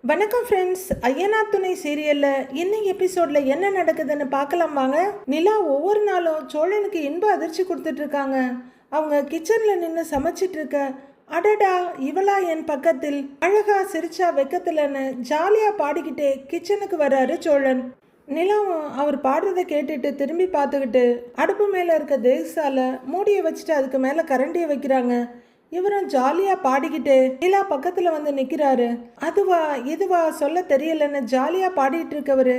வணக்கம் ஃப்ரெண்ட்ஸ். ஐயனார் துணை சீரியலில் இன்னைக்கு எபிசோடில் என்ன நடக்குதுன்னு பார்க்கலாம் வாங்க. நிலா ஒவ்வொரு நாளும் சோழனுக்கு இன்ப அதிர்ச்சி கொடுத்துட்ருக்காங்க. அவங்க கிச்சனில் நின்று சமைச்சிட்டு இருக்க, அடடா இவளா என் பக்கத்தில், அழகா சிரிச்சா வெக்கத்தில்னு ஜாலியாக பாடிக்கிட்டே கிச்சனுக்கு வர்றாரு சோழன். நிலாவும் அவர் பாடுறதை கேட்டுட்டு திரும்பி பார்த்துக்கிட்டு அடுப்பு மேலே இருக்க தேசால மூடியை வச்சுட்டு அதுக்கு மேலே கரண்டியை வைக்கிறாங்க. இவரும் ஜாலியா பாடிக்கிட்டு நிலா பக்கத்துல வந்து நிக்கிறாரு. அதுவா இதுவா சொல்ல தெரியலன்னு ஜாலியா பாடிட்டு இருக்கவரு,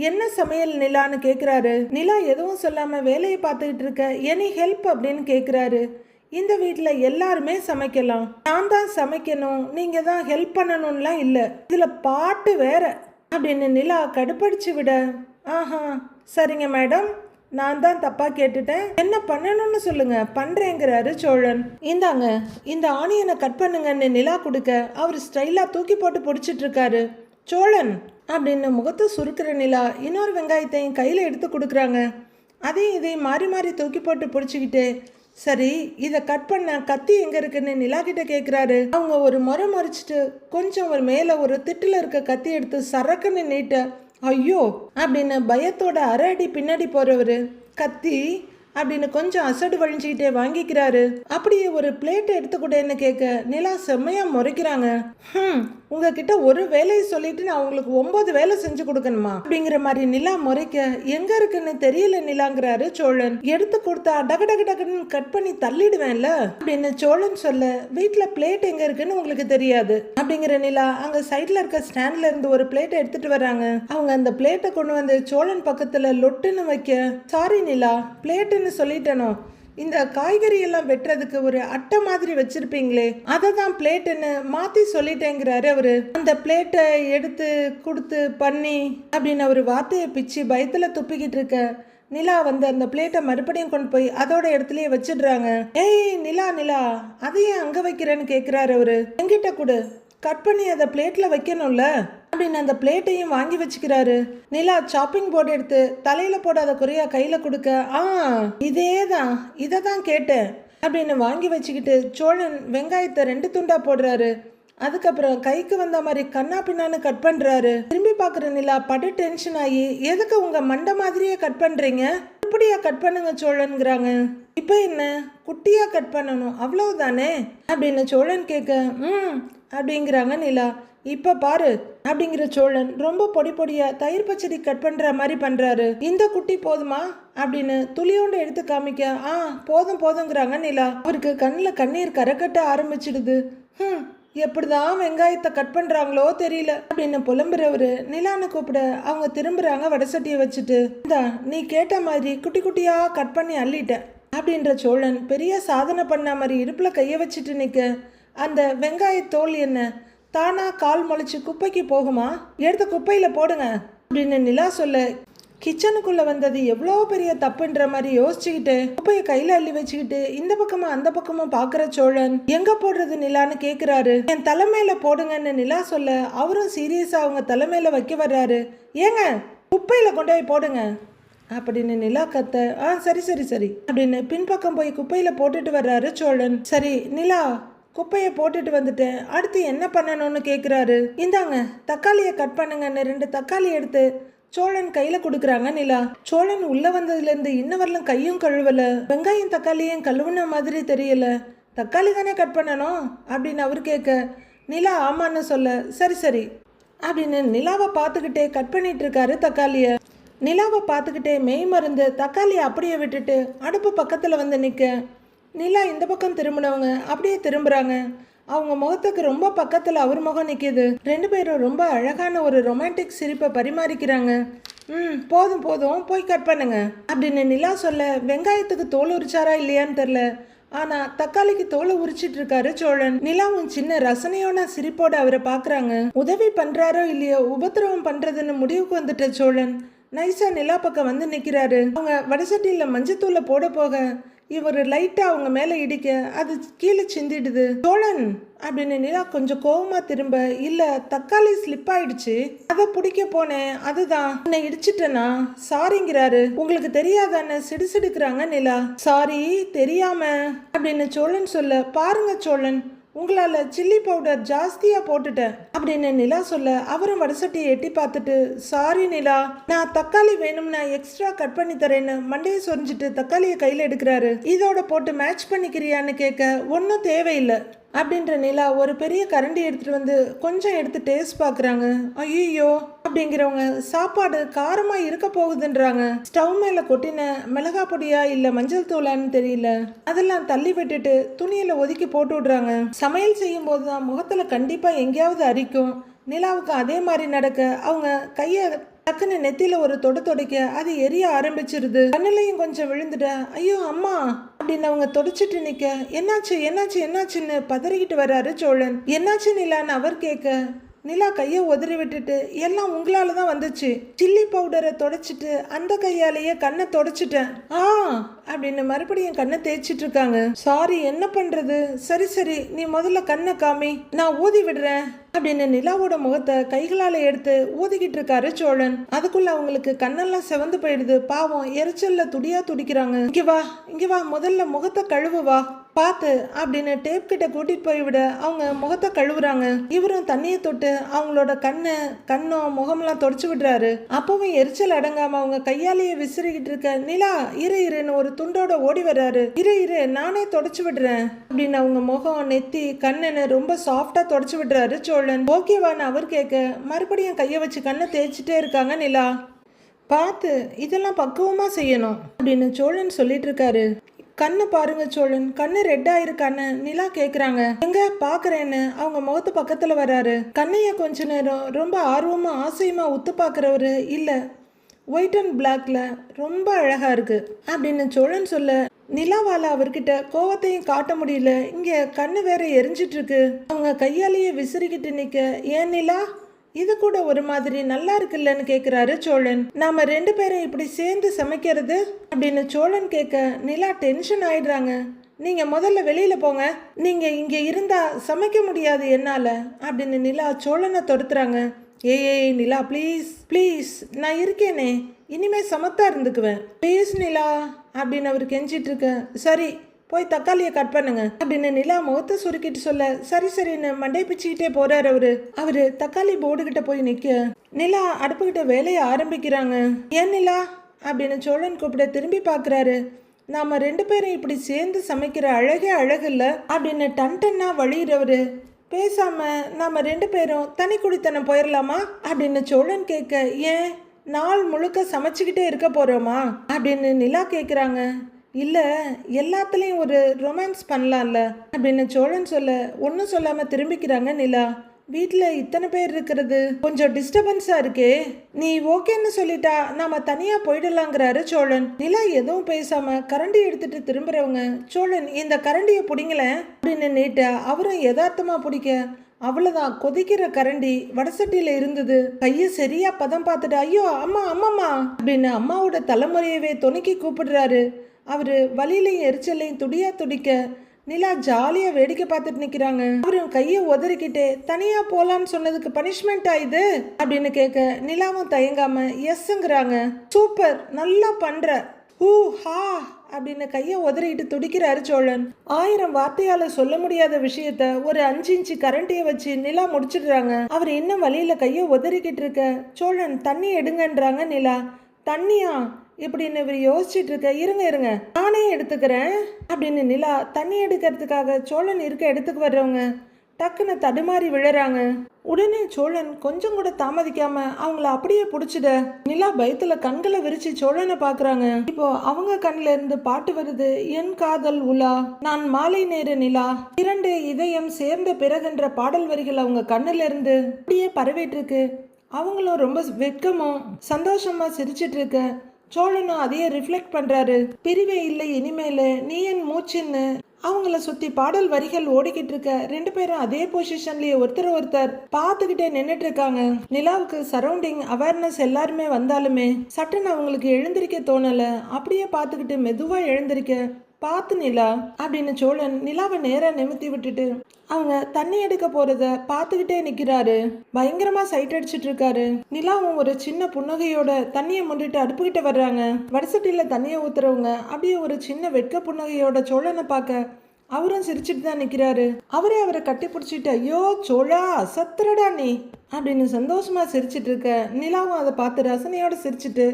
என்ன சமையல் நிலான்னு கேக்குறாரு. நிலா எதுவும் சொல்லாம வேலையை பார்த்துக்கிட்டு இருக்க, எனி ஹெல்ப் அப்படின்னு கேக்குறாரு. இந்த வீட்டுல எல்லாருமே சமைக்கலாம், நான் தான் சமைக்கணும், நீங்க தான் ஹெல்ப் பண்ணணும்லாம் இல்ல, இதுல பாட்டு வேற அப்படின்னு நிலா கடுப்படிச்சு விட, ஆஹா சரிங்க மேடம், நான் தான் தப்பா கேட்டுட்டேன், என்ன பண்ணணும்னு சொல்லுங்க, பண்றேங்கிறாரு சோழன். இந்தாங்க இந்த ஆனியனை கட் பண்ணுங்கன்னு நிலா கொடுக்க, அவர் ஸ்டைலா தூக்கி போட்டு பிடிச்சிட்டு இருக்காரு. சோழன் அப்படின்னு முகத்தை சுருக்கிற நிலா இன்னொரு வெங்காயத்தையும் கையில் எடுத்து கொடுக்குறாங்க. அதையும் இதையும் மாறி மாறி தூக்கி போட்டு பிடிச்சிக்கிட்டு, சரி இதை கட் பண்ண கத்தி எங்கே இருக்குன்னு நிலா கிட்ட கேட்குறாரு. அவங்க ஒரு முறை மறைச்சிட்டு கொஞ்சம் ஒரு மேலே ஒரு திட்டில் இருக்க கத்தி எடுத்து சரக்குன்னு நீட்ட, ஐயோ அப்படின்னு பயத்தோட அரை அடி பின்னாடி போறவரு, கத்தி அப்படின்னு கொஞ்சம் அசடு வழிஞ்சிக்கிட்டே வாங்கிக்கிறாரு. அப்படியே ஒரு பிளேட் எடுத்துக்கூடன்னு கேட்க நிலா செம்மையா முறைக்கிறாங்க. உங்ககிட்ட ஒரு வேலையை சொல்லிட்டு நான் உங்களுக்கு 9 வேலை செஞ்சு கொடுக்கணுமா அப்படிங்கிற மாதிரி நிலா முறைக்க, எங்க இருக்குன்னு தெரியல நிலாங்கிறாரு சோழன். எடுத்து கொடுத்தா டக டக டக்குன்னு கட் பண்ணி தள்ளிடுவேன்ல அப்படின்னு சோழன் சொல்ல, வீட்டுல பிளேட் எங்க இருக்குன்னு உங்களுக்கு தெரியாது அப்படிங்கிற நிலா அங்க சைட்ல இருக்க ஸ்டாண்ட்ல இருந்து ஒரு பிளேட்டை எடுத்துட்டு வர்றாங்க. அவங்க அந்த பிளேட்டை கொண்டு வந்து சோழன் பக்கத்துல லொட்டுன்னு வைக்க, சாரி நிலா பிளேட்டுன்னு சொல்லிட்டனோ, இந்த காய்கறி எல்லாம் வெட்டுறதுக்கு ஒரு அட்டை மாதிரி வச்சிருப்பீங்களே அதை தான் பிளேட்டுன்னு மாத்தி சொல்லிட்டேங்கிறாரு அவரு. அந்த பிளேட்டை எடுத்து கொடுத்து பண்ணி அப்படின்னு ஒரு வார்த்தையை பிச்சு பயத்துல துப்பிக்கிட்டு இருக்க, நிலா வந்து அந்த பிளேட்டை மறுபடியும் கொண்டு போய் அதோட இடத்துலயே வச்சிடுறாங்க. ஏய் நிலா நிலா அதையே அங்க வைக்கிறேன்னு கேக்குறாரு அவரு. என்கிட்ட கொடு, கட் பண்ணி அதை பிளேட்ல வைக்கணும்ல அப்படின்னு அந்த பிளேட்டையும் வாங்கி வச்சுக்கிறாரு. நிலா சாப்பிங் போர்டு எடுத்து தலையில போடாத குறையா கையில கொடுக்க, இதேதான் இதை தான் கேட்டேன் அப்படின்னு வாங்கி வச்சுக்கிட்டு சோழன் வெங்காயத்தை 2 துண்டா போடுறாரு. அதுக்கப்புறம் கைக்கு வந்த மாதிரி கண்ணா பின்னான்னு கட் பண்றாரு. திரும்பி பாக்குற நிலா படு டென்ஷன் ஆகி, எதுக்கு உங்க மண்டை மாதிரியே கட் பண்றீங்க, இப்படியா கட் பண்ணுங்க சோழன்கிறாங்க. இப்ப என்ன குட்டியா கட் பண்ணணும் அவ்வளவுதானே அப்படின்னு சோழன் கேட்க, அப்படிங்கிறாங்க நிலா. இப்ப பாரு அப்படிங்கிற சோழன் ரொம்ப பொடி பொடியா தயிர் பச்சடி கட் பண்ற மாதிரி பண்றாரு. இந்த குட்டி போதுமா அப்படின்னு துளியோண்டு எடுத்து காமிக்க, போதும் போதுங்கிறாங்க நிலா. அவருக்கு கண்ணில் கண்ணீர் கரக்கட்ட ஆரம்பிச்சிடுது. எப்படிதான் வெங்காயத்தை கட் பண்றாங்களோ தெரியல அப்படின்னு புலம்புறவரு நிலான்னு கூப்பிட அவங்க திரும்புறாங்க வடசட்டியை வச்சுட்டு. இந்தா நீ கேட்ட மாதிரி குட்டி குட்டியா கட் பண்ணி அள்ளிட்ட அப்படின்ற சோழன் பெரிய சாதனை பண்ண மாதிரி இடுப்புல கைய வச்சுட்டு நிக்க, அந்த வெங்காய தோல் என்ன தானா கால் முளைச்சு குப்பைக்கு போகுமா, எடுத்து குப்பையில போடுங்க அப்படின்னு நிலா சொல்ல, கிச்சனுக்குள்ள வந்தது எவ்வளோ பெரிய தப்புன்ற மாதிரி யோசிச்சுக்கிட்டு குப்பையை கையில அள்ளி வச்சுக்கிட்டு இந்த பக்கமா அந்த பக்கமா பாக்குற சோழன், எங்க போடுறது நிலான்னு கேக்குறாரு. என் தலைமையில போடுங்கன்னு நிலா சொல்ல, அவரும் சீரியஸா அவங்க தலைமையில வைக்க வர்றாரு. ஏங்க குப்பையில கொண்டு போய் போடுங்க அப்படின்னு நிலா கத்த, சரி சரி சரி அப்படின்னு பின்பக்கம் போய் குப்பையில போட்டுட்டு வர்றாரு சோழன். சரி நிலா குப்பையை போட்டுட்டு வந்துட்டேன், அடுத்து என்ன பண்ணணும்னு கேட்குறாரு. இந்தாங்க தக்காளியை கட் பண்ணுங்கன்னு 2 தக்காளி எடுத்து சோழன் கையில கொடுக்குறாங்க நிலா. சோழன் உள்ள வந்ததுலேருந்து இன்ன வரலும் கையும் கழுவல, வெங்காயம் தக்காளியும் கழுவுன மாதிரி தெரியல, தக்காளி தானே கட் பண்ணணும் அப்படின்னு அவர் கேட்க, நிலா ஆமான்னு சொல்ல, சரி சரி அப்படின்னு நிலாவை பார்த்துக்கிட்டே கட் பண்ணிட்டு இருக்காரு தக்காளிய. நிலாவை பார்த்துக்கிட்டே மெய் மருந்து தக்காளியை அப்படியே விட்டுட்டு அடுப்பு பக்கத்தில் வந்து நிற்க, நிலா இந்த பக்கம் திரும்பினவங்க அப்படியே திரும்புகிறாங்க. அவங்க முகத்துக்கு ரொம்ப பக்கத்தில் அவர் முகம் நிற்கிது. 2 பேரும் ரொம்ப அழகான ஒரு ரொமான்டிக் சிரிப்பை பரிமாறிக்கிறாங்க. போதும் போதும் போய் கட் பண்ணுங்க அப்படின்னு நிலா சொல்ல, வெங்காயத்துக்கு தோல் உரிச்சாரா இல்லையான்னு தெரில, ஆனால் தக்காளிக்கு தோலை உரிச்சிட்டு இருக்காரு சோழன். நிலாவும் சின்ன ரசனையோட சிரிப்போட அவரை பார்க்குறாங்க. உதவி பண்ணுறாரோ இல்லையோ உபத்திரவம் பண்ணுறதுன்னு முடிவுக்கு வந்துட்ட சோழன் நைஸா நிலா பக்கம் வந்து நிற்கிறாரு. அவங்க வடசட்டியில் மஞ்சத்தூளை போட போக இவர் லைட்டா அவங்க மேல இடிக்க அது கீழே சிந்திடுது. சோழன் அப்படின்னு நிலா கொஞ்சம் கோவமா திரும்ப, இல்ல தக்காளி ஸ்லிப் ஆயிடுச்சு, அதை பிடிக்க போனேன், அதுதான் உன்னை இடிச்சிட்டனா சாரிங்கிறாரு. உங்களுக்கு தெரியாதான்னு சிடுசிடுக்கிறாங்க நிலா. சாரி தெரியாம அப்படின்னு சோழன் சொல்ல, பாருங்க சோழன் உங்களால் சில்லி பவுடர் ஜாஸ்தியாக போட்டுட்டேன் அப்படின்னு நிலா சொல்ல அவரும் வடசட்டியை எட்டி பார்த்துட்டு, சாரி நிலா, நான் தக்காளி வேணும்னா எக்ஸ்ட்ரா கட் பண்ணி தரேன்னு மண்டையை சொரிஞ்சிட்டு தக்காளியை கையில் எடுக்கிறாரு. இதோட போட்டு மேட்ச் பண்ணிக்கிறியான்னு கேட்க, ஒன்றும் தேவையில்லை அப்படின்ற நிலா ஒரு பெரிய கரண்டி எடுத்துட்டு வந்து கொஞ்சம் எடுத்து டேஸ்ட் பார்க்குறாங்க. ஐயோ அப்படிங்கிறவங்க சாப்பாடு காரமாக இருக்க போகுதுன்றாங்க. ஸ்டவ் மேலே கொட்டின மிளகா பொடியா இல்லை மஞ்சள் தூளான்னு தெரியல. அதெல்லாம் தள்ளி விட்டுட்டு துணியில் ஒதுக்கி போட்டு விடுறாங்க. சமையல் செய்யும் போது தான் முகத்தில் கண்டிப்பாக எங்கேயாவது அரிக்கும். நிலாவுக்கு அதே மாதிரி நடக்க அவங்க கையை டக்குன்னு நெத்தியில ஒரு தொடைக்க அது எரிய ஆரம்பிச்சிருது. கண்ணிலையும் கொஞ்சம் விழுந்துட்ட. ஐயோ அம்மா அப்படின்னு அவங்க தொடச்சிட்டு நிக்க, என்னாச்சு என்னாச்சு என்னாச்சுன்னு பதறிக்கிட்டு வர்றாரு சோழன். என்னாச்சு நிலான்னு அவர் கேட்க, நிலா கையை உதறி விட்டுட்டு, எல்லாம் உங்களால தான் வந்துச்சு. சில்லி பவுடரை தொடச்சிட்டு அந்த கையாலேயே கண்ணை தொடச்சிட்டேன் அப்படின்னு மறுபடியும் கண்ணை தேய்ச்சிட்டு இருக்காங்க. சாரி, என்ன பண்றது, சரி சரி நீ முதல்ல கண்ணை காமி, நான் ஊதி விடுறேன் அப்படின்னு நிலாவோட முகத்தை கைகளால எடுத்து ஊதிக்கிட்டு இருக்காரு சோழன். அதுக்குள்ள அவங்களுக்கு கண்ணெல்லாம் செவந்து போயிடுது. பாவம் எரிச்சல்ல துடியா துடிக்கிறாங்க. இங்க வா முதல்ல முகத்தை கழுவு வா பார்த்து அப்படின்னு டேப் கிட்ட கூட்டிட்டு போய் விட அவங்க முகத்தை கழுவுறாங்க. இவரும் தண்ணியை தொட்டு அவங்களோட கண்ணம் முகம்லாம் தொடச்சு விடுறாரு. அப்பவும் எரிச்சல் அடங்காம அவங்க கையாலேயே விசிறிக்கிட்டு இருக்க, நிலா இருன்னு ஒரு துண்டோட ஓடி வர்றாரு. இரு நானே தொடச்சு விடுறேன் அப்படின்னு அவங்க முகம் நெத்தி கண்ணுன்னு ரொம்ப சாஃப்டா தொடச்சு விடுறாரு சோழன். ஓகேவான்னு அவர் கேட்க மறுபடியும் கையை வச்சு கண்ணை தேய்ச்சிட்டே இருக்காங்க நிலா. பார்த்து இதெல்லாம் பக்குவமா செய்யணும் அப்படின்னு சோழன் சொல்லிட்டு இருக்காரு. கண்ணு பாருங்க சோழன், கண்ணு ரெட்டா இருக்கான்னு நிலா கேக்குறாங்க. எங்க பாக்குறேன்னு அவங்க முகத்து பக்கத்துல வர்றாரு. கண்ணைய கொஞ்ச நேரம் ரொம்ப ஆர்வமா ஆசையுமா உத்து பாக்குறவரு, இல்ல ஒயிட் அண்ட் பிளாக்ல ரொம்ப அழகா இருக்கு அப்படின்னு சோழன் சொல்ல, நிலாவால அவர்கிட்ட கோவத்தையும் காட்ட முடியல. இங்க கண்ணு வேற எரிஞ்சிட்டு இருக்கு. அவங்க கையாலேயே விசிறிக்கிட்டு நிக்க, ஏன் நிலா இது கூட ஒரு மாதிரி நல்லா இருக்குல்லன்னு கேக்குறாரு சோழன். நாம 2 பேரும் இப்படி சேர்ந்து சமைக்கிறது அப்படின்னு சோழன் கேட்க நிலா டென்ஷன் ஆயிடுறாங்க. நீங்க முதல்ல வெளியில போங்க, நீங்க இங்க இருந்தா சமைக்க முடியாது என்னால அப்படின்னு நிலா சோழனை தொடுத்துறாங்க. ஏய் நிலா ப்ளீஸ் நான் இருக்கேனே, இனிமே சமத்தா இருந்துக்குவேன், ப்ளீஸ் நிலா அப்படின்னு அவர் கெஞ்சிட்டு இருக்க. சரி போய் தக்காளியை கட் பண்ணுங்க அப்படின்னு நிலா முகத்தை சுருக்கிட்டு சொல்ல, சரின்னு மண்டை பிச்சுக்கிட்டே போறாரு அவரு தக்காளி போர்டு கிட்ட போய் நிக்க, நிலா அடுப்புகிட்ட வேலையை ஆரம்பிக்கிறாங்க. ஏன் நிலா அப்படின்னு சோழன் கூப்பிட திரும்பி பாக்குறாரு. நாம 2 பேரும் இப்படி சேர்ந்து சமைக்கிற அழகே அழகு இல்ல அப்படின்னு டன்னா வழியிறவரு. பேசாம நாம 2 பேரும் தனி குடித்தனம் போயிடலாமா அப்படின்னு சோழன் கேட்க, ஏன் நாள் முழுக்க சமைச்சுக்கிட்டே இருக்க போறோமா அப்படின்னு நிலா கேக்குறாங்க. இல்ல எல்லாத்துலயும் ஒரு ரொமான்ஸ் பண்ணலாம்ல அப்படின்னு சோழன் சொல்ல, ஒன்னும் சொல்லாம திரும்பிக்கிறாங்க நிலா. வீட்டுல இத்தனை பேர் இருக்கிறது கொஞ்சம் டிஸ்டர்பன்ஸா இருக்கே, நீ ஓகேன்னு சொல்லிட்டா நாம தனியா போயிடலாங்கிறாரு சோழன். நிலா எதுவும் பேசாம கரண்டி எடுத்துட்டு திரும்புறவங்க, சோழன் இந்த கரண்டியை பிடிங்கல அப்படின்னு நீட்ட அவரும் யதார்த்தமா பிடிக்க, அவ்வளவுதான் கொதிக்கிற கரண்டி வடசட்டியில இருந்தது. கைய சரியா பதம் பார்த்துட்டு, ஐயோ அம்மா அம்மம்மா அப்படின்னு அம்மாவோட தலைமுறையவே துணைக்கி கூப்பிடுறாரு. அவரு வலியிலையும் எரிச்சலையும் துடியா துடிக்க நிலா ஜாலியா வேடிக்கை பார்த்துட்டு நிக்கிறாங்க. அவரும் கையை உதறிக்கிட்டே, தனியா போலான்னு சொன்னதுக்கு பனிஷ்மெண்ட் ஆயுது அப்படின்னு கேட்க நிலாவும் தயங்காம எஸ்ங்கிறாங்க. சூப்பர் நல்லா பண்ற ஹா அப்படின்னு கையை உதறிட்டு துடிக்கிறாரு சோழன். 1000 வார்த்தையால சொல்ல முடியாத விஷயத்த ஒரு 5 இன்ச்சு கரண்டியை வச்சு நிலா முடிச்சிடுறாங்க. அவர் இன்னும் வழியில கையை உதறிக்கிட்டு இருக்க சோழன் தண்ணி எடுங்கன்றாங்க. நிலா தண்ணியா இப்படின்னு இவர் யோசிச்சுட்டு இருக்க, இருங்க நானே எடுத்துக்கிறேன் அப்படின்னு நிலா தண்ணி எடுக்கிறதுக்காக சோழன் இருக்க இடத்துக்கு வர்றவங்க டக்குன்னு தடுமாறி விழுறாங்க. உடனே சோழன் கொஞ்சம் கூட தாமதிக்காம அவங்கள அப்படியே பிடிச்சிட நிலா பயத்துல கண்களை விரிச்சு சோழனை பாக்குறாங்க. இப்போ அவங்க கண்ணுல இருந்து பாட்டு வருது, என் காதல் உலா நான் மாலை நேர நிலா 2 இதயம் சேர்ந்த பிறகுன்ற பாடல் வரிகள் அவங்க கண்ணுல இருந்து அப்படியே பரவிட்டு இருக்கு. அவங்களும் ரொம்ப வெட்கமும் சந்தோஷமா சிரிச்சிட்டு இருக்க சோழனும் அதையே ரிஃப்ளெக்ட் பண்றாரு. பிரிவே இல்லை இனிமேல நீ என் மூச்சுன்னு அவங்கள சுத்தி பாடல் வரிகள் ஓடிக்கிட்டு இருக்க 2 பேரும் அதே பொசிஷன்லயே ஒருத்தர் பார்த்துக்கிட்டே நின்றுட்டு இருக்காங்க. நிலாவுக்கு சரௌண்டிங் அவேர்னஸ் எல்லாருமே வந்தாலுமே சட்டுன்னு அவங்களுக்கு எழுந்திருக்க தோணல. அப்படியே பார்த்துக்கிட்டு மெதுவா எழுந்திருக்க, பார்த்து நிலா அப்படின்னு சோழன் நிலாவை நேரா நிமித்தி விட்டுட்டு அவங்க தண்ணி எடுக்க போறத பார்த்துக்கிட்டே நிக்கிறாரு. பயங்கரமா சைட் அடிச்சிட்டு இருக்காரு. நிலாவும் ஒரு சின்ன புன்னகையோட தண்ணியை முண்டிட்டு அடுப்புகிட்ட வர்றாங்க. வடசட்டியில தண்ணியை ஊத்துறவங்க அப்படியே ஒரு சின்ன வெட்க புன்னகையோட சோழனை பார்க்க அவரும் சிரிச்சுட்டு தான் நிற்கிறாரு. அவரே அவரை கட்டி பிடிச்சிட்டு, ஐயோ சோழா சத்துறடா நீ அப்படின்னு சந்தோஷமா சிரிச்சிட்டு இருக்க. நிலாவும் அதை பார்த்து ரசனையோட சிரிச்சிட்டு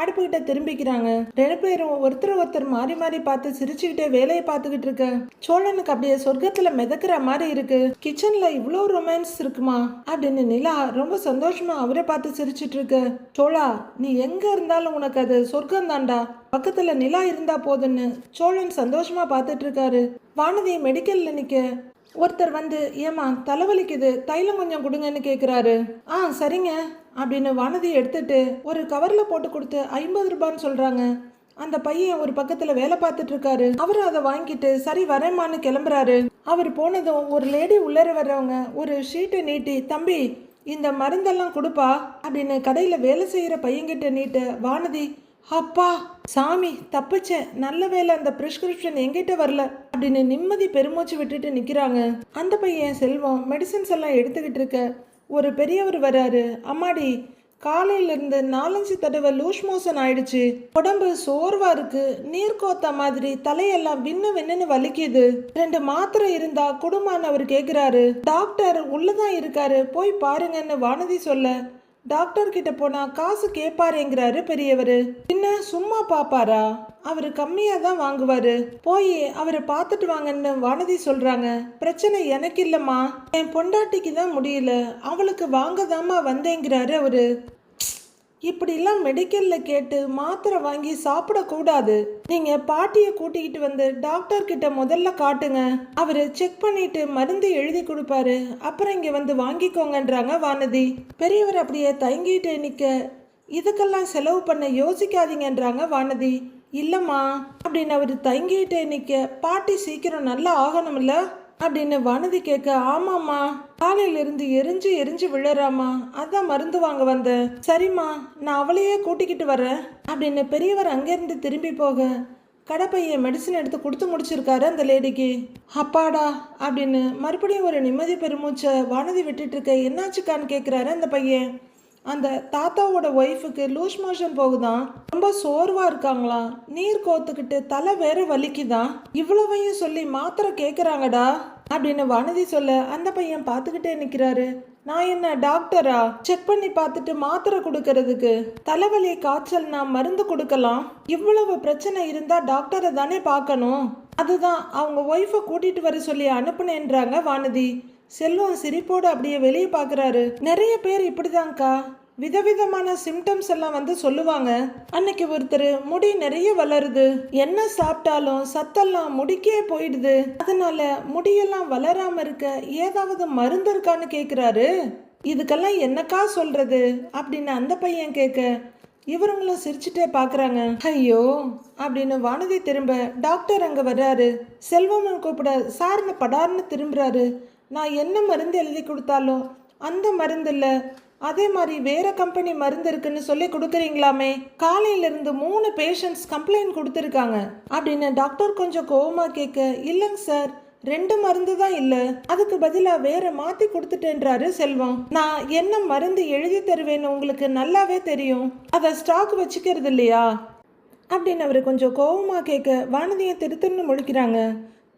அடுப்புகிட்ட திரும்பிக்கிறாங்க. 2 பேரும் ஒருத்தர் மாறி மாறி பார்த்து சிரிச்சுக்கிட்டே வேலையை பார்த்துக்கிட்டு இருக்க. சோழனுக்கு அப்படியே சொர்க்கத்துல மிதக்கிற மாதிரி இருக்கு. கிச்சன்ல இவ்வளோ ரொமான்ஸ் இருக்குமா அப்படின்னு நிலா ரொம்ப சந்தோஷமா அவரை பார்த்து சிரிச்சிட்டு இருக்க. சோழா, நீ எங்க இருந்தாலும் உனக்கு அது சொர்க்கம் தான்டா, பக்கத்துல நிலா இருந்தா போதுன்னு சோழன் சந்தோஷமா பார்த்துட்டு இருக்காரு. வானதி மெடிக்கல்ல நிக்க ஒருத்தர் வந்து, ஏமா தலைவலிக்குது, தைலம் கொஞ்சம் கொடுங்கன்னு கேட்குறாரு. சரிங்க அப்படின்னு வானதி எடுத்துட்டு ஒரு கவரில் போட்டு கொடுத்து 50 ரூபான்னு சொல்கிறாங்க. அந்த பையன் ஒரு பக்கத்தில் வேலை பார்த்துட்டு இருக்காரு. அவரு அதை வாங்கிட்டு சரி வரேம்மான்னு கிளம்புறாரு. அவர் போனதும் ஒரு லேடி உள்ளர வர்றவங்க ஒரு ஷீட்டை நீட்டி, தம்பி இந்த மருந்தெல்லாம் கொடுப்பா அப்படின்னு கடையில் வேலை செய்கிற பையன்கிட்ட நீட்ட வானதி, அப்பா சாமி தப்பிச்சேன், நல்ல வேலை அந்த பிரிஸ்கிரிப்ஷன் எங்கிட்ட வரல அப்படின்னு நிம்மதி பெருமூச்சு விட்டுட்டு நிற்கிறாங்க. அந்த பையன் செல்வம் மெடிசன்ஸ் எல்லாம் எடுத்துக்கிட்டு இருக்க ஒரு பெரியவர் வராரு. அம்மாடி, காலையிலேருந்து 4-5 தடவை லூஸ் மோஷன் ஆயிடுச்சு, உடம்பு சோர்வா இருக்கு, நீர் கோத்த மாதிரி தலையெல்லாம் வின்னு வலிக்குது, 2 மாத்திரை இருந்தா குடும்பம்னு அவர் கேட்குறாரு. டாக்டர் உள்ளதான் இருக்காரு, போய் பாருங்கன்னு வானதி சொல்ல, டாக்டர் கிட்ட போனா காசு கேட்பாருங்கிறாரு பெரியவர். என்ன சும்மா பாப்பாரா, அவரு கம்மியா தான் வாங்குவாரு, போய் அவரை பார்த்துட்டு வாங்கன்னு வானதி சொல்றாங்க. பிரச்சனை எனக்கு இல்லம்மா, என் பொண்டாட்டிக்கு தான் முடியல, அவளுக்கு வாங்கதாமா வந்தேங்கிறாரு அவரு. இப்படிலாம் மெடிக்கல்ல கேட்டு மாத்திரை வாங்கி சாப்பிடக்கூடாது. நீங்க பாட்டியை கூட்டிக்கிட்டு வந்து டாக்டர் கிட்ட முதல்ல காட்டுங்க, அவரு செக் பண்ணிட்டு மருந்து எழுதி கொடுப்பாரு, அப்புறம் இங்க வந்து வாங்கிக்கோங்கன்றாங்க வானதி. பெரியவர் அப்படியே தயங்கிட்டு நிக்க, இதுக்கெல்லாம் செலவு பண்ண யோசிக்காதீங்கன்றாங்க வானதி. இல்லம்மா அப்படின்னு அவர் தயங்கிட்டே நிக்க, பாட்டி சீக்கிரம் நல்லா ஆகணும்ல அப்படின்னு வானதி கேட்க, ஆமாம்மா காலையிலிருந்து எரிஞ்சு விழறாமா, அதான் மருந்து வாங்க வந்தேன். சரிம்மா நான் அவளையே கூட்டிக்கிட்டு வரேன் அப்படின்னு பெரியவர் அங்கேருந்து திரும்பி போக கடைப்பைய மெடிசன் எடுத்து கொடுத்து முடிச்சிருக்காரு அந்த லேடிக்கு. அப்பாடா அப்படின்னு மறுபடியும் ஒரு நிம்மதி பெருமூச்சை வானதி விட்டுட்டு இருக்க. என்னாச்சுக்கான்னு கேட்குறாரு அந்த பையன். அந்த தாத்தாவோட ஒய்ஃபுக்கு லூஸ் மோஷன் போகுதான், ரொம்ப சோர்வா இருக்காங்களாம், நீர் கோத்துக்கிட்டு தலை வேற வலிக்குதான், இவ்வளவையும் சொல்லி மாத்திரை கேட்குறாங்கடா அப்படின்னு வானதி சொல்ல அந்த பையன் பார்த்துக்கிட்டே நிற்கிறாரு. நான் என்ன டாக்டரா, செக் பண்ணி பார்த்துட்டு மாத்திரை கொடுக்கறதுக்கு? தலைவலி காய்ச்சல்னா மருந்து கொடுக்கலாம், இவ்வளவு பிரச்சனை இருந்தா டாக்டரை தானே பார்க்கணும், அதுதான் அவங்க ஒய்ஃபை கூட்டிட்டு வர சொல்லி அனுப்புனேன்றாங்க வானதி. செல்வம் சிரிப்போடு அப்படியே வெளியே பார்க்குறாரு. நிறைய பேர் இப்படிதான்க்கா விதவிதமான சிம்டம்ஸ் எல்லாம் வந்து சொல்லுவாங்க. அன்னைக்கு ஒருத்தர் முடி நிறைய வளருது, என்ன சாப்பிட்டாலும் சத்தெல்லாம் முடிக்கே போயிடுது, அதனால முடியெல்லாம் வளராம இருக்க ஏதாவது மருந்து இருக்கான்னு கேட்குறாரு. இதுக்கெல்லாம் என்னக்கா சொல்றது அப்படின்னு அந்த பையன் கேட்க இவருங்களும் சிரிச்சுட்டே பார்க்குறாங்க. ஐயோ அப்படின்னு வானதி திரும்ப டாக்டர் அங்கே வர்றாரு. செல்வம் கூப்பிட சார்னு படார்னு திரும்புறாரு. நான் என்ன மருந்து எழுதி கொடுத்தாலும் அந்த மருந்து இல்லை, அதே மாதிரி வேற கம்பெனி மருந்து இருக்குன்னு சொல்லி கொடுக்குறீங்களாமே, காலையிலிருந்து 3 பேஷண்ட்ஸ் கம்ப்ளைண்ட் கொடுத்துருக்காங்க அப்படின்னு டாக்டர் கொஞ்சம் கோவமா கேட்க, இல்லைங்க சார் 2 மருந்து தான் இல்லை, அதுக்கு பதிலாக வேற மாற்றி கொடுத்துட்டேன்றாரு செல்வம். நான் என்ன மருந்து எழுதி தருவேன்னு உங்களுக்கு நல்லாவே தெரியும், அதை ஸ்டாக் வச்சுக்கிறது இல்லையா அப்படின்னு அவர் கொஞ்சம் கோவமா கேட்க வானதியை திருத்துன்னு முழிக்கிறாங்க.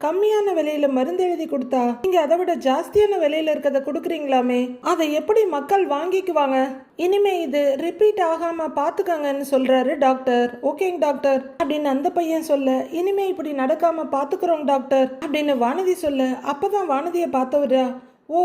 கம்மியான விலையில மருந்து எழுதி கொடுத்தா நீங்க அதை விட ஜாஸ்தியான விலையில இருக்கிறத கொடுக்குறீங்களாமே, அதை எப்படி மக்கள் வாங்கிக்குவாங்க? இனிமே இது ரிப்பீட் ஆகாம பாத்துக்கங்கன்னு சொல்றாரு டாக்டர். ஓகேங்க டாக்டர் அப்படின்னு அந்த பையன் சொல்ல, இனிமே இப்படி நடக்காம பாத்துக்கிறோம் டாக்டர் அப்படின்னு வானதி சொல்ல, அப்பதான் வானதியை பார்த்தவரா, ஓ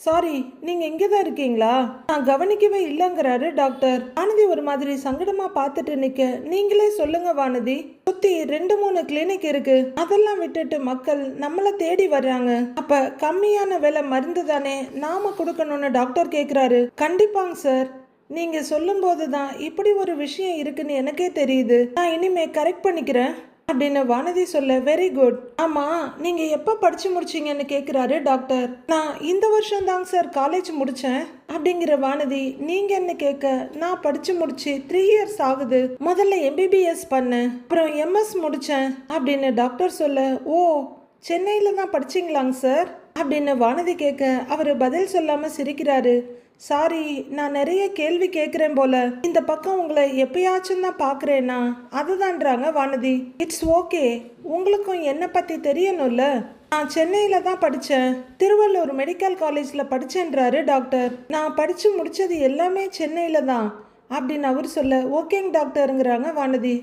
சாரி நீங்க இங்கே தான் இருக்கீங்களா, நான் கவனிக்கவே இல்லைங்கிறாரு டாக்டர். வானதி ஒரு மாதிரி சங்கடமா பார்த்துட்டு நிக்க, நீங்களே சொல்லுங்க வானதி, சுத்தி 2-3 கிளினிக் இருக்கு, அதெல்லாம் விட்டுட்டு மக்கள் நம்மளை தேடி வர்றாங்க, அப்ப கம்மியான விலை மருந்து தானே நாம கொடுக்கணும்னு டாக்டர் கேட்குறாரு. கண்டிப்பாங்க சார், நீங்க சொல்லும் போதுதான் இப்படி ஒரு விஷயம் இருக்குன்னு எனக்கே தெரியுது, நான் இனிமே கரெக்ட் பண்ணிக்கிறேன் அப்படின்னு வானதி சொல்ல, வெரி குட். ஆமா நீங்க எப்ப படிச்சு முடிச்சீங்கன்னு கேக்குறாரு டாக்டர். நான் இந்த வருஷம் தாங்க சார் காலேஜ் முடிச்சேன் அப்படிங்கிற வானதி. நீங்க என்ன கேட்க, நான் படிச்சு முடிச்சு 3 இயர்ஸ் ஆகுது, முதல்ல MBBS பண்ணேன், அப்புறம் MS முடிச்சேன் அப்படின்னு டாக்டர் சொல்ல, ஓ சென்னையில தான் படிச்சீங்களாங்க சார் அப்படின்னு வானதி கேட்க அவர் பதில் சொல்லாம சிரிக்கிறாரு. சாரி, நான் நிறைய கேள்வி கேட்குறேன் போல. இந்த பக்கம் உங்களை எப்பயாச்சும் தான் பார்க்குறேன்னா அதுதான்றாங்க வானதி. இட்ஸ் ஓகே, உங்களுக்கும் என்னை பற்றி தெரியணும்ல. நான் சென்னையில் தான் படித்தேன், திருவள்ளூர் மெடிக்கல் காலேஜில் படித்தேன்றாரு டாக்டர். நான் படித்து முடித்தது எல்லாமே சென்னையில் தான் அப்படின்னு அவர் சொல்ல, ஓகேங்க டாக்டருங்கிறாங்க வானதி.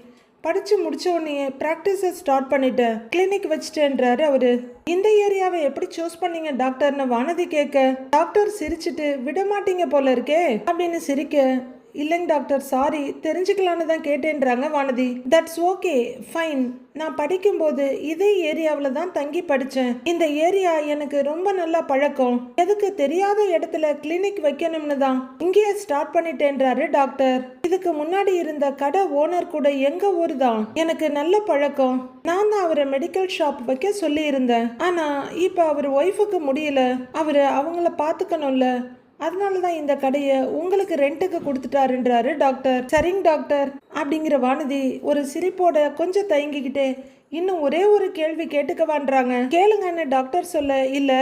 படித்து முடிச்ச உடனே ப்ராக்டிஸை ஸ்டார்ட் பண்ணிட்டேன், கிளினிக் வச்சுட்டேன்றாரு அவரு. இந்த ஏரியாவை எப்படி சூஸ் பண்ணீங்க டாக்டர்னு வானதி கேட்க, டாக்டர் சிரிச்சுட்டு விட மாட்டீங்க போல இருக்கே அப்படின்னு சிரிக்க, இல்லைங்க டாக்டர் சாரி, தெரிஞ்சுக்கலான்னு தான் கேட்டேன்றாங்க வானதி. தட்ஸ் ஓகே ஃபைன், நான் படிக்கும்போது இதே ஏரியாவில் தான் தங்கி படித்தேன். இந்த ஏரியா எனக்கு ரொம்ப நல்லா பழக்கம். எதுக்கு தெரியாத இடத்துல கிளினிக் வைக்கணும்னு தான் இங்கேயே ஸ்டார்ட் பண்ணிட்டேன்றாரு டாக்டர். இதுக்கு முன்னாடி இருந்த கடை ஓனர் கூட எங்க ஊர் தான், எனக்கு நல்ல பழக்கம். நான் தான் அவரை மெடிக்கல் ஷாப் வைக்க சொல்லி இருந்தேன். ஆனா இப்போ அவர் ஒய்ஃபுக்கு முடியல, அவரு அவங்கள பார்த்துக்கணும்ல, அதனால தான் இந்த கடையை உங்களுக்கு ரெண்ட்டுக்கு கொடுத்துட்டாருன்றாரு டாக்டர். சரிங்க டாக்டர் அப்படிங்கிற வானதி ஒரு சிரிப்போட கொஞ்சம் தயங்கிக்கிட்டே, இன்னும் ஒரே ஒரு கேள்வி கேட்டுக்கவான்றாங்க. கேளுங்கன்னு டாக்டர் சொல்ல, இல்ல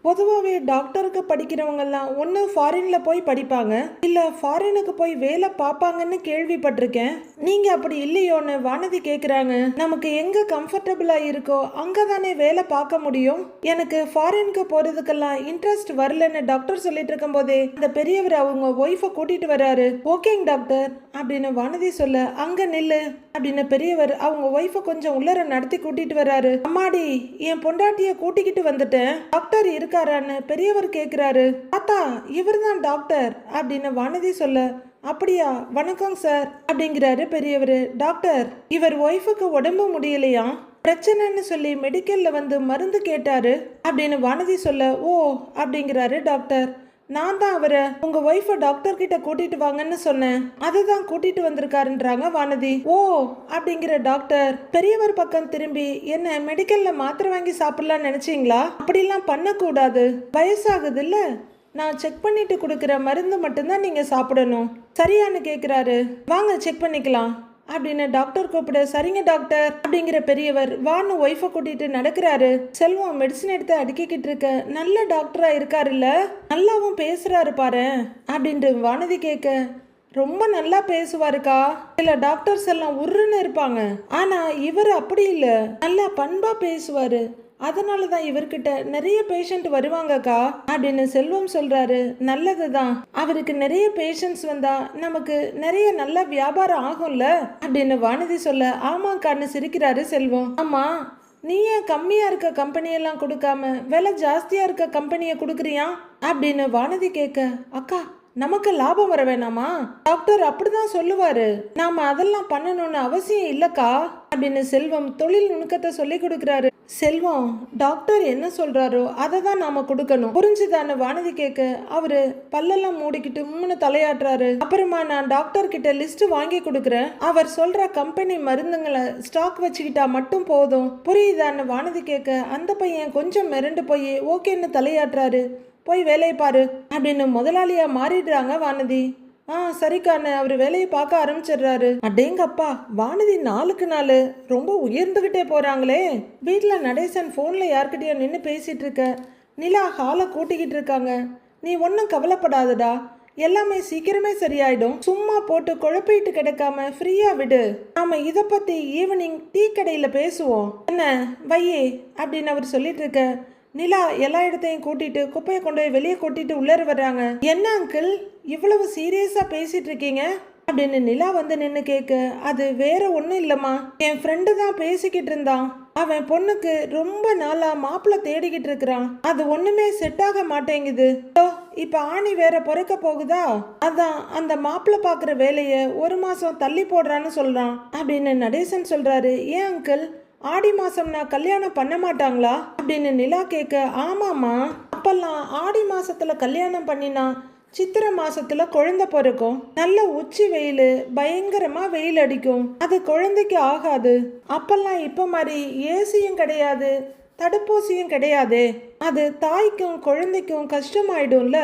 பொதுவாகவே டாக்டருக்கு படிக்கிறவங்கெல்லாம் ஒன்று ஃபாரின்ல போய் படிப்பாங்க, இல்லை ஃபாரினுக்கு போய் வேலை பார்ப்பாங்கன்னு கேள்விப்பட்டிருக்கேன். நீங்கள் அப்படி இல்லையோன்னு வானதி கேட்குறாங்க. நமக்கு எங்கே கம்ஃபர்டபுளாக இருக்கோ அங்கே தானே வேலை பார்க்க முடியும். எனக்கு ஃபாரினுக்கு போகிறதுக்கெல்லாம் இன்ட்ரெஸ்ட் வரலன்னு டாக்டர் சொல்லிட்டு இருக்கும் போதே அந்த பெரியவர் அவங்க ஒய்ஃபை கூட்டிகிட்டு வர்றாரு. ஓகேங்க டாக்டர் அப்படின்னு வானதி சொல்ல, அங்கே நில்லு அப்படின்னு பெரியவர் அவங்க ஒய்ஃபை கொஞ்சம் உள்ளர நடத்தி கூட்டிட்டு வர்றாரு. அம்மாடி, என் பொண்டாட்டிய கூட்டிக்கிட்டு வந்துட்டேன், டாக்டர் இருக்காரான்னு பெரியவர் கேட்குறாரு. தாத்தா, இவர் தான் டாக்டர் அப்படின்னு வானதி சொல்ல, அப்படியா, வணக்கம் சார் அப்படிங்கிறாரு பெரியவர். டாக்டர், இவர் ஒய்ஃபுக்கு உடம்பு முடியலையா, பிரச்சனைன்னு சொல்லி மெடிக்கல்ல வந்து மருந்து கேட்டாரு அப்படின்னு வானதி சொல்ல, ஓ அப்படிங்கிறாரு டாக்டர். நான் தான் அவரை உங்க ஒய்ஃபை டாக்டர் கிட்ட கூட்டிட்டு வாங்கன்னு சொன்னேன், அதுதான் கூட்டிட்டு வந்திருக்காருன்றாங்க வானதி. ஓ அப்படிங்கிற டாக்டர் பெரியவர் பக்கம் திரும்பி, என்ன மெடிக்கல்ல மாத்திரை வாங்கி சாப்பிடலாம்னு நினைச்சீங்களா? அப்படிலாம் பண்ணக்கூடாது, வயசாகுது இல்ல, நான் செக் பண்ணிட்டு கொடுக்குற மருந்து மட்டும்தான் நீங்க சாப்பிடணும். சரியான்னு கேட்குறாரு. வாங்க செக் பண்ணிக்கலாம் அப்படின்னு டாக்டர் கூப்பிட, சரிங்க டாக்டர் அப்படிங்கிற பெரியவர் வான்னு ஒய்ஃபை கூட்டிட்டு நடக்கிறாரு. செல்வம் மெடிசன் எடுத்து அடுக்கிக்கிட்டு இருக்க, நல்ல டாக்டரா இருக்காருல்ல, நல்லாவும் பேசுறாரு பாரு அப்படின்ட்டு வானதி கேட்க, ரொம்ப நல்லா பேசுவாருக்கா. சில டாக்டர்ஸ் எல்லாம் உருன்னு இருப்பாங்க, ஆனா இவர் அப்படி இல்லை, நல்லா பண்பா பேசுவாரு, அதனால தான் இவர்கிட்ட நிறைய பேஷண்ட் வருவாங்கக்கா அப்படின்னு செல்வம் சொல்றாரு. நல்லதுதான், அவருக்கு நிறைய பேஷண்ட்ஸ் வந்தா நமக்கு நிறைய நல்ல வியாபாரம் ஆகும்ல அப்படின்னு வானதி சொல்ல, ஆமாக்கான்னு சிரிக்கிறாரு செல்வம். ஆமா, நீ ஏன் கம்மியா இருக்க கம்பெனியெல்லாம் கொடுக்காம விலை ஜாஸ்தியா இருக்க கம்பெனியை கொடுக்குறியா அப்படின்னு வானதி கேட்க, அக்கா நமக்கு லாபம் வர வேணாமா, டாக்டர் அப்படிதான் சொல்லுவாரு, நாம அதெல்லாம் பண்ணணும்னு அவசியம் இல்லக்கா அப்படின்னு செல்வம் தொழில் நுணுக்கத்தை சொல்லி கொடுக்குறாரு. செல்வம், டாக்டர் என்ன சொல்றாரோ அதை தான் நாம கொடுக்கணும், புரிஞ்சுதான்னு வானதி கேட்க, அவரு பல்லெல்லாம் மூடிக்கிட்டு மூணு தலையாட்டுறாரு. அப்புறமா நான் டாக்டர் கிட்ட லிஸ்ட் வாங்கி கொடுக்குறேன், அவர் சொல்ற கம்பெனி மருந்துங்களை ஸ்டாக் வச்சுக்கிட்டா மட்டும் போதும், புரியுதான்னு வானதி கேட்க, அந்த பையன் கொஞ்சம் மிரண்டு போய் ஓகேன்னு தலையாட்டுறாரு. போய் வேலையை பாரு அப்படின்னு முதலாளியா மாறிடுறாங்க வானதி. சரிக்கான்னு அவர் வேலையை பார்க்க ஆரம்பிச்சிடுறாரு. அடேங்கப்பா, வானதி நாளுக்கு நாள் ரொம்ப உயர்ந்துகிட்டே போறாங்களே. வீட்டில் நடேசன் ஃபோனில் யார்கிட்டயோ நின்று பேசிட்டு இருக்க, நிலா ஹாலை கூட்டிக்கிட்டு இருக்காங்க. நீ ஒன்றும் கவலைப்படாதடா, எல்லாமே சீக்கிரமே சரியாயிடும், சும்மா போட்டு குழப்பிட்டு கிடக்காம ஃப்ரீயா விடு, நாம இதை பத்தி ஈவினிங் டீ கடையில் பேசுவோம் என்ன, வையே அப்படின்னு அவர் சொல்லிட்டு இருக்க, நிலா எல்லா இடத்தையும் கூட்டிட்டு குப்பையை கொண்டு போய் வெளியே கூட்டிட்டு உள்ளே வர்றாங்க. என்ன அங்கிள் இவ்வளவு சீரியஸா பேசிட்டு இருக்கீங்க அப்படின்னு நிலா வந்து நின்று கேட்க, அது வேற ஒன்றும் இல்லைம்மா, என் ஃப்ரெண்டு தான் பேசிக்கிட்டு இருந்தான், அவன் பொண்ணுக்கு ரொம்ப நாளா மாப்பிள்ளை தேடிக்கிட்டு இருக்கிறான், அது ஒண்ணுமே செட் ஆக மாட்டேங்குது, இப்ப ஆணி வேற பிறக்க போகுதா, அதான் அந்த மாப்பிள்ளை பாக்குற வேலைய 1 மாசம் தள்ளி போடுறான்னு சொல்றான் அப்படின்னு நடேசன் சொல்றாரு. ஏன் அங்கிள், ஆடி மாசம்னா கல்யாணம் பண்ண மாட்டாங்களா அப்படின்னு நிலா கேட்க, ஆமாமா, அப்பெல்லாம் ஆடி மாசத்துல கல்யாணம் பண்ணினா சித்திரை மாசத்துல குழந்தை பிறக்கும், நல்ல உச்சி வெயில், பயங்கரமா வெயில் அடிக்கும், அது குழந்தைக்கு ஆகாது, அப்பெல்லாம் இப்ப மாதிரி ஏசியும் கிடையாது, தடுப்பூசியும் கிடையாது, அது தாய்க்கும் குழந்தைக்கும் கஷ்டமாயிடும்ல,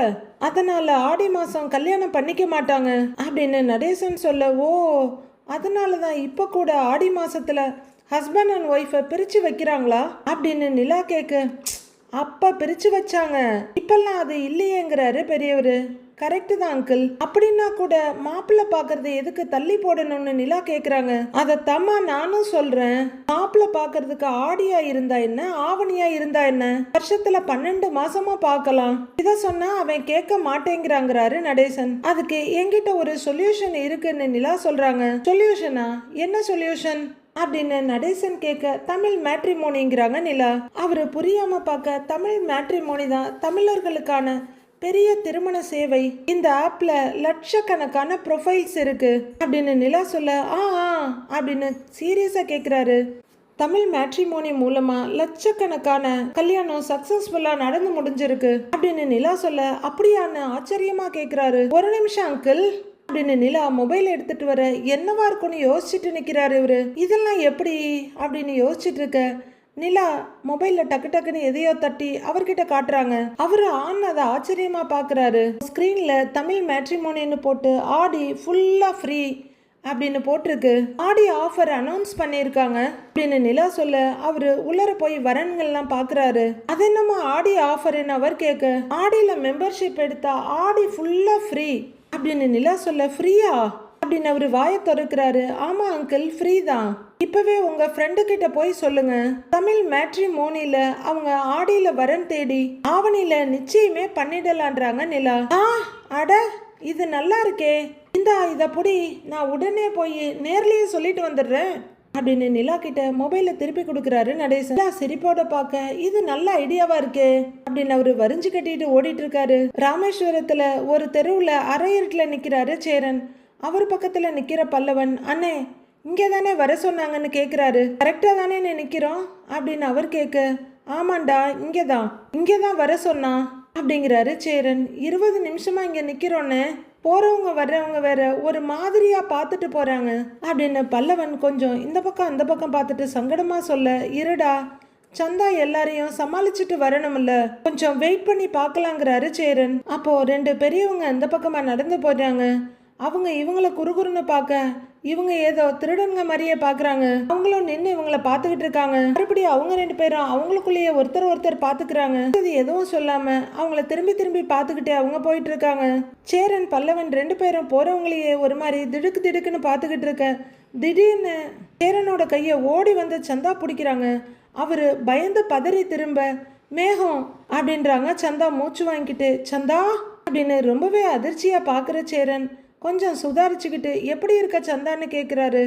அதனால ஆடி மாசம் கல்யாணம் பண்ணிக்க மாட்டாங்க அப்படின்னு நடேசன் சொல்ல, ஓ அதனாலதான் இப்ப கூட ஆடி மாசத்துல ஹஸ்பண்ட் அண்ட் ஒய்ஃபை பிரிச்சு வைக்கிறாங்களா அப்படின்னு நிலா கேட்க, அப்ப பிரிச்சு வச்சாங்க, இப்பெல்லாம் அது இல்லையேங்கிறாரு பெரியவர். கரெக்டு தான் அங்கிள். அப்படின்னா கூட மாப்பிள்ளை பாக்குறது எதுக்கு தள்ளி போடணும்னு நிலா கேக்குறாங்க. அதை தம்மா நானும் சொல்றேன். மாப்பிள்ளை பாக்குறதுக்கு ஆடியா இருந்தா என்ன, ஆவணியா இருந்தா என்ன, வருஷத்துல 12 மாசமா பார்க்கலாம். இத சொன்னா அவன் கேட்க மாட்டேங்கிறாங்கிறாரு நடேசன். அதுக்கு என்கிட்ட ஒரு சொல்யூஷன் இருக்குன்னு நிலா சொல்றாங்க. சொல்யூஷனா? என்ன சொல்யூஷன் அப்படின்னு நடேசன் கேட்க, தமிழ் மேட்ரிமோனிங்கிறாங்க நிலா. அவரு புரியாம பார்க்க, தமிழ் மேட்ரிமோனி தான் தமிழர்களுக்கான பெரிய திருமண சேவை. இந்த ஆப்ல லட்சக்கணக்கான ப்ரொஃபைல்ஸ் இருக்கு அப்படின்னு நிலா சொல்ல, ஆ அப்படின்னு சீரியஸா கேட்குறாரு. தமிழ் மேட்ரிமோனி மூலமா லட்சக்கணக்கான கல்யாணம் சக்சஸ்ஃபுல்லா நடந்து முடிஞ்சிருக்கு அப்படின்னு நிலா சொல்ல, அப்படியான்னு ஆச்சரியமா கேட்குறாரு. ஒரு நிமிஷம் அங்கிள் அப்படின்னு நிலா மொபைல் எடுத்துட்டு வர, என்னவா இருக்கும்னு யோசிச்சுட்டு நிக்கிறாரு இவரு. இதெல்லாம் எப்படி அப்படின்னு யோசிச்சுட்டு இருக்க, நிலா மொபைல்ல டக்கு டக்குன்னு எதையோ தட்டி அவர்கிட்ட காட்டுறாங்க. அவரு அதை ஆச்சரியமா பாக்குறாரு. ஸ்கிரீன்ல தமிழ் மேட்ரிமோனின்னு போட்டு ஆடி ஃபுல்லா ஃப்ரீ அப்படின்னு போட்டிருக்கு. ஆடி ஆஃபர் அனௌன்ஸ் பண்ணியிருக்காங்க அப்படின்னு நிலா சொல்ல, அவரு உள்ளர போய் வரன்கள்லாம் பாக்குறாரு. அது என்னமோ ஆடி ஆஃபர்ன்னு அவர் கேட்க, ஆடியில மெம்பர்ஷிப் எடுத்தா ஆடி ஃபுல்லா ஃப்ரீ அப்படின்னு நிலா சொல்ல, ஃப்ரீயா அப்படின்னு அவரு வாயை திறக்கிறாரு. ஆமா அங்கிள், ஃப்ரீ தான். இப்பவே உங்க ஃப்ரெண்டு கிட்ட போய் சொல்லுங்க, தமிழ் மேட்ரிமோனில அவங்க ஆடியில வரன் தேடி ஆவணியில நிச்சயமே பண்ணிடலான்றாங்க நிலா. அட இது நல்லா இருக்கே, இத புடி, நான் உடனே போய் நேர்லயே சொல்லிட்டு வந்துடுறேன் அப்படின்னு நிலா கிட்ட மொபைல திருப்பி கொடுக்குறாரு நடேசன். சிரிப்போட பார்க்க, இது நல்ல ஐடியாவா இருக்கே அப்படின்னு அவரு வரிஞ்சு கட்டிட்டு ஓடிட்டு இருக்காரு. ராமேஸ்வரத்துல ஒரு தெருவுல அரை இருட்டுல நிக்கிறாரு சேரன். அவர் பக்கத்துல நிக்கிற பல்லவன், அண்ணே இங்கே தானே வர சொன்னாங்கன்னு கேட்குறாரு. கரெக்டாக தானே நிற்கிறோம் அப்படின்னு அவர் கேட்க, ஆமாண்டா இங்கே தான் வர சொன்னான் அப்படிங்கிறாரு சேரன். 20 நிமிஷமா இங்கே நிற்கிறோன்னு போகிறவங்க வர்றவங்க வேற ஒரு மாதிரியாக பார்த்துட்டு போகிறாங்க அப்படின்னு பல்லவன் கொஞ்சம் இந்த பக்கம் அந்த பக்கம் பார்த்துட்டு சங்கடமாக சொல்ல, இருடா சந்தா எல்லாரையும் சமாளிச்சுட்டு வரணும்ல, கொஞ்சம் வெயிட் பண்ணி பார்க்கலாங்கிறாரு சேரன். அப்போ 2 பெரியவங்க அந்த பக்கமாக நடந்து போடுறாங்க. அவங்க இவங்கள குறுகுறுன்னு பார்க்க, இவங்க ஏதோ திருடனுங்க மாதிரியே பாக்குறாங்க. அவங்களும் நின்று இவங்கள பாத்துக்கிட்டு இருக்காங்க. மறுபடியும் அவங்க 2 பேரும் அவங்களுக்குள்ளேயே ஒருத்தர் பாத்துக்கிறாங்க. எதுவும் சொல்லாம அவங்கள திரும்பி திரும்பி பாத்துக்கிட்டே அவங்க போயிட்டு இருக்காங்க. சேரன் பல்லவன் 2 பேரும் போறவங்களையே ஒரு மாதிரி திடுக்கு திடுக்குன்னு பாத்துக்கிட்டு இருக்க, திடீர்னு சேரனோட கைய ஓடி வந்து சந்தா பிடிக்கிறாங்க. அவரு பயந்து பதறி திரும்ப, மேகம் அப்படின்றாங்க. சந்தா மூச்சு வாங்கிக்கிட்டு, சந்தா அப்படின்னு ரொம்பவே அதிர்ச்சியா பாக்குற சேரன் கொஞ்சம் சுதாரிச்சுக்கிட்டு, எப்படி இருக்க சந்தான்னு கேட்குறாரு.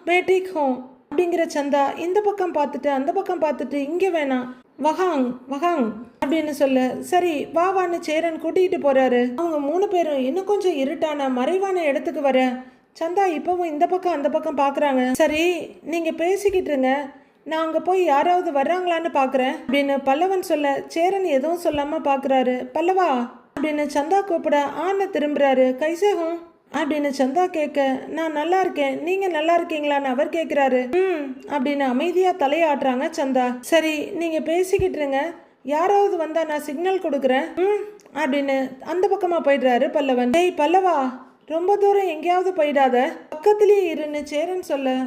மேட்ரிக் ஹோம் அப்படிங்கிற சந்தா இந்த பக்கம் பார்த்துட்டு அந்த பக்கம் பார்த்துட்டு, இங்கே வேணாம் வகாங் அப்படின்னு சொல்ல, சரி வான்னு சேரன் கூட்டிகிட்டு போறாரு. அவங்க 3 பேரும் இன்னும் கொஞ்சம் இருட்டான மறைவான இடத்துக்கு வர, சந்தா இப்பவும் இந்த பக்கம் அந்த பக்கம் பார்க்குறாங்க. சரி நீங்க பேசிக்கிட்டு இருங்க, நான் அங்கே போய் யாராவது வர்றாங்களான்னு பார்க்குறேன் அப்படின்னு பல்லவன் சொல்ல, சேரன் எதுவும் சொல்லாம பார்க்குறாரு. பல்லவா அப்படின்னு சந்தா கூப்பிட ஆன திரும்புறாரு. கைசேகம் அப்படின்னு சந்தா கேட்க, நான் நல்லா இருக்கேன், நீங்க நல்லா இருக்கீங்களான்னு அவர் கேட்குறாரு. அப்படின்னு அமைதியா தலையாட்டுறாங்க சந்தா. சரி நீங்க பேசிக்கிட்டு இருங்க, யாராவது வந்தா நான் சிக்னல் கொடுக்குறேன் அப்படின்னு அந்த பக்கமா போயிடுறாரு பல்லவன். டேய் பல்லவா, ரொம்ப தூரம் எங்கேயாவது போயிடாத, பக்கத்திலேயே இருன்னு சேரன் சொல்ல,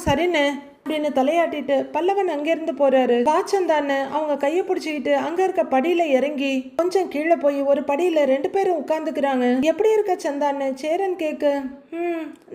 சரிண்ணே அப்படின்னு தலையாட்டிட்டு பல்லவன் அங்கிருந்து போறாரு. பாச்சந்தான்னு அவங்க கைய பிடிச்சிக்கிட்டு அங்க இருக்க படியில இறங்கி கொஞ்சம் கீழே போய் ஒரு படியில 2 பேரும் உட்கார்ந்துக்கிறாங்க. எப்படி இருக்க சந்தான்னு சேரன் கேட்க,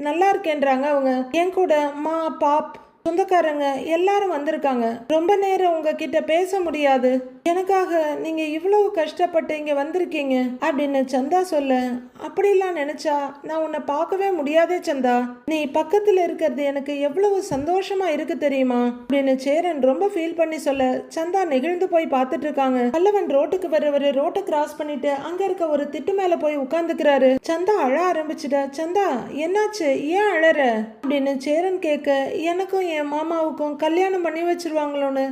நல்லா இருக்கேன்றாங்க அவங்க. என் கூட மா பாப் சொந்தக்காரங்க எல்லாரும் வந்திருக்காங்க. ரொம்ப நேரம் உங்ககிட்ட பேச முடியாது, எனக்காக நீங்க இவ்வளவு கஷ்டப்பட்டு இங்க வந்திருக்கீங்க அப்படின்னு சந்தா சொல்ல, அப்படிலாம் நினைச்சா நான் உன்னை பார்க்கவே முடியாதே சந்தா, நீ பக்கத்துல இருக்கிறது எனக்கு எவ்வளவு சந்தோஷமா இருக்கு தெரியுமா அப்படின்னு சேரன் ரொம்ப ஃபீல் பண்ணி சொல்ல, சந்தா நெகிழ்ந்து போய் பார்த்துட்டு இருக்காங்க. பல்லவன் ரோட்டுக்கு வரவரு ரோட்டை கிராஸ் பண்ணிட்டு அங்க இருக்க ஒரு திட்டு மேல போய் உட்கார்ந்துக்கிறாரு. சந்தா அழ ஆரம்பிச்சுட்டா. சந்தா என்னாச்சு, ஏன் அழற அப்படின்னு சேரன் கேட்க, எனக்கும் என் மாமாவுக்கும் கல்யாணம் பண்ணி வச்சிருவாங்களோன்னு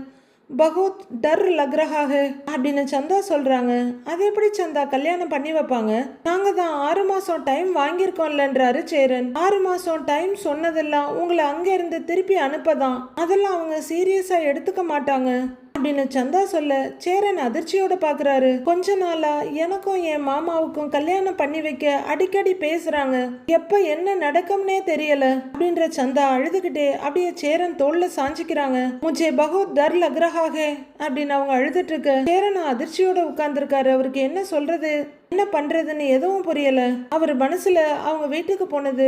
பகுத் டர் லக் ரஹா ஹை அப்படின்னு சந்தா சொல்றாங்க. அது எப்படி சந்தா கல்யாணம் பண்ணி வைப்பாங்க, நாங்க தான் 6 மாசம் டைம் வாங்கியிருக்கோம்லன்றாரு சேரன். 6 மாசம் டைம் சொன்னதெல்லாம் உங்களை அங்க இருந்து திருப்பி அனுப்பதான், அதெல்லாம் அவங்க சீரியஸா எடுத்துக்க மாட்டாங்க அப்படின்னு சந்தா சொல்ல, சேரன் அதிர்ச்சியோட பாக்குறாரு. கொஞ்ச நாளா எனக்கும் என் மாமாவுக்கும் கல்யாணம் பண்ணி வைக்க அடிக்கடி பேசுறாங்க, எப்ப என்ன நடக்கும்னே தெரியல அப்படின்ற சந்தா அழுதுகிட்டே அப்படியே சேரன் தோல்ல சாஞ்சிக்கிறாங்க. முஜே பகுத் டர் லக் ரஹா ஹை அப்படின்னு அவங்க அழுதுட்டு இருக்க, சேரன் அதிர்ச்சியோட உட்கார்ந்துருக்காரு. அவருக்கு என்ன சொல்றது என்ன பண்றதுன்னு எதுவும் புரியல. அவர் மனசுல அவங்க வீட்டுக்கு போனது,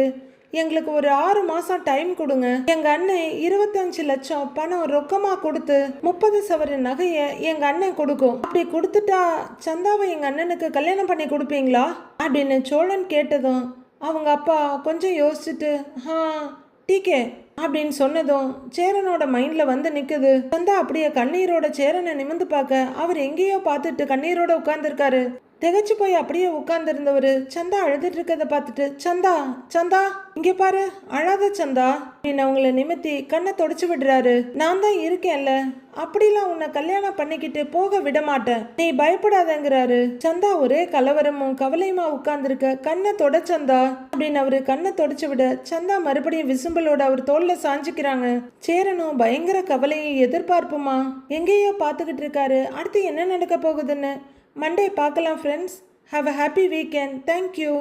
எங்களுக்கு ஒரு 6 மாசம் டைம் கொடுங்க, எங்க அண்ணன் 25 லட்சம் பணம் ரொக்கமா கொடுத்து 30 சவரன் நகைய எங்க அண்ணன் கொடுக்கும், அப்படி கொடுத்துட்டா சந்தாவை எங்க அண்ணனுக்கு கல்யாணம் பண்ணி கொடுப்பீங்களா அப்படின்னு சோழன் கேட்டதும் அவங்க அப்பா கொஞ்சம் யோசிச்சுட்டு டீக்கே அப்படின்னு சொன்னதும் சேரனோட மைண்ட்ல வந்து நிக்குது. சந்தா அப்படியே கண்ணீரோட சேரனை நிமிந்து பார்க்க அவர் எங்கேயோ பார்த்துட்டு கண்ணீரோட உட்கார்ந்துருக்காரு. திகச்சு போய் அப்படியே உட்கார்ந்துருந்தவர் சந்தா அழுதுட்டு இருக்கதை பார்த்துட்டு, சந்தா சந்தா இங்க பாரு, அழாத சந்தா அப்படின்னு அவங்கள நிமித்தி கண்ணை தொடச்சு விடுறாரு. நான் தான் இருக்கேன்ல, அப்படிலாம் உன்னை கல்யாணம் பண்ணிக்கிட்டு போக விட மாட்டேன், நீ பயப்படாதங்கிறாரு. சந்தா ஒரே கலவரமும் கவலையுமா உட்கார்ந்துருக்க, கண்ணை தொட சந்தா அப்படின்னு அவரு கண்ணை தொடச்சு விட சந்தா மறுபடியும் விசும்பலோட அவர் தோல்ல சாஞ்சிக்கிறாங்க. சேரனும் பயங்கர கவலையும் எதிர்பார்ப்புமா எங்கேயோ பார்த்துக்கிட்டு இருக்காரு. அடுத்து என்ன நடக்க போகுதுன்னு மண்டே பார்க்கலாம் friends. Have a happy weekend. Thank you.